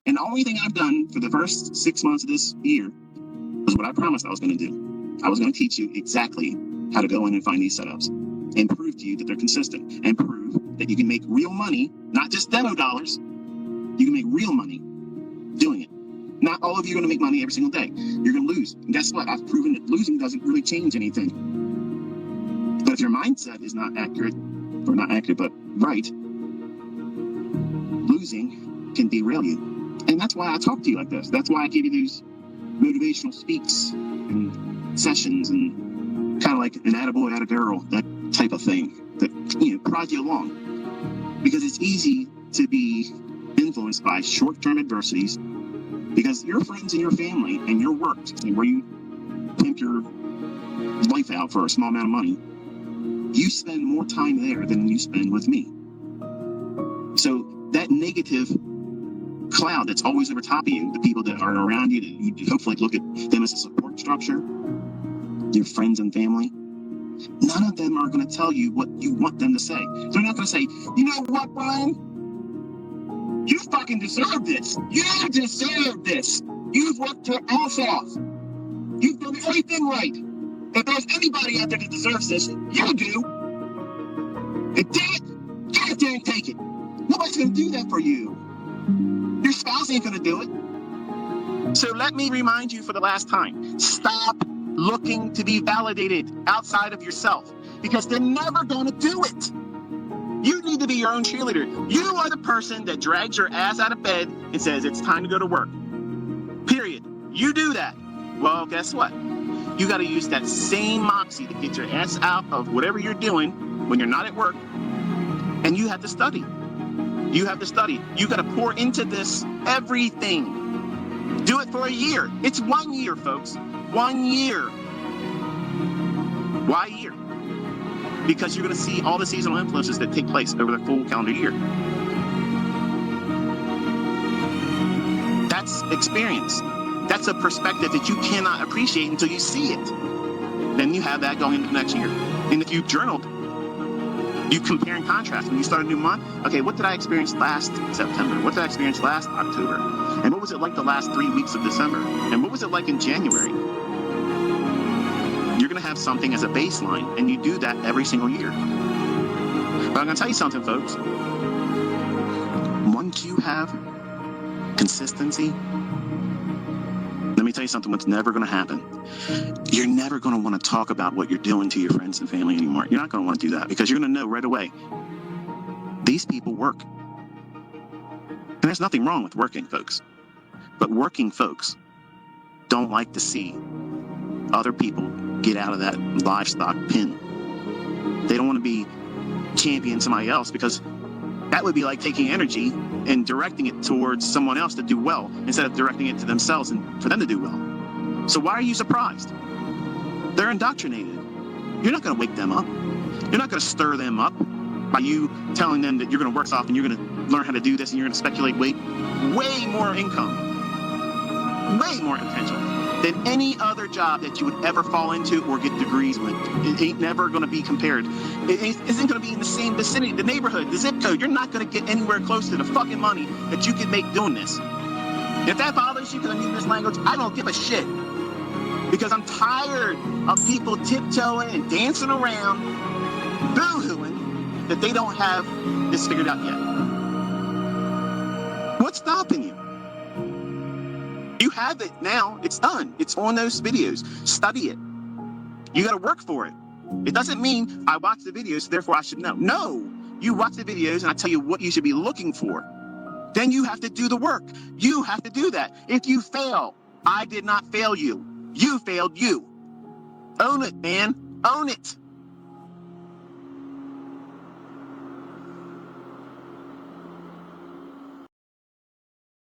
And the only thing I've done for the first 6 months of this year was what I promised I was going to do. I was going to teach you exactly how to go in and find these setups and prove to you that they're consistent and prove that you can make real money, not just demo dollars. You can make real money doing it. Not all of you are going to make money every single day. You're going to lose. And guess what? I've proven that losing doesn't really change anything. But if your mindset is not accurate, or not accurate, but right, losing can derail you. And that's why I talk to you like this. That's why I give you these motivational speaks and sessions and kind of like an attaboy, attagirl, that type of thing that, prods you along. Because it's easy to be influenced by short-term adversities because your friends and your family and your work and where you pimp your life out for a small amount of money, you spend more time there than you spend with me. So that negative cloud that's always over top of you, the people that are around you, that you hopefully look at them as a support structure, your friends and family, none of them are going to tell you what you want them to say. They're not going to say, you know what, Brian? You fucking deserve this. You deserve this. You've worked your ass off. You've done everything right. If there's anybody out there that deserves this, you do. And damn it, get out there and take it. Nobody's going to do that for you. Your spouse ain't going to do it. So let me remind you for the last time, stop looking to be validated outside of yourself because they're never going to do it. You need to be your own cheerleader. You are the person that drags your ass out of bed and says it's time to go to work. Period. You do that. Well, guess what? You got to use that same moxie to get your ass out of whatever you're doing when you're not at work. And you have to study. You have to study. You got to pour into this everything. Do it for a year. It's 1 year, folks. 1 year. Why a year? Because you're going to see all the seasonal influences that take place over the full calendar year. That's experience. That's a perspective that you cannot appreciate until you see it. Then you have that going into the next year. And if you journaled, you compare and contrast. When you start a new month, okay, what did I experience last September? What did I experience last October? And what was it like the last 3 weeks of December? And what was it like in January? You're going to have something as a baseline, and you do that every single year. But I'm going to tell you something, folks. Once you have consistency, let me tell you something, what's never going to happen. You're never going to want to talk about what you're doing to your friends and family anymore. You're not going to want to do that because you're going to know right away, these people work. And there's nothing wrong with working, folks. But working folks don't like to see other people get out of that livestock pen. They don't want to be championing somebody else because that would be like taking energy and directing it towards someone else to do well instead of directing it to themselves and for them to do well. So why are you surprised? They're indoctrinated. You're not going to wake them up. You're not going to stir them up by you telling them that you're going to work soft and you're going to learn how to do this and you're going to speculate way more income, way more potential than any other job that you would ever fall into or get degrees with. It ain't never going to be compared. It isn't going to be in the same vicinity, the neighborhood, the zip code. You're not going to get anywhere close to the fucking money that you can make doing this. And if that bothers you because I'm using this language, I don't give a shit. Because I'm tired of people tiptoeing and dancing around, boo-hooing that they don't have this figured out yet. What's stopping you? You have it now. It's done. It's on those videos. Study it. You got to work for it. It doesn't mean I watch the videos, therefore I should know. No, you watch the videos and I tell you what you should be looking for. Then you have to do the work. You have to do that. If you fail, I did not fail you. You failed you. Own it, man. Own it.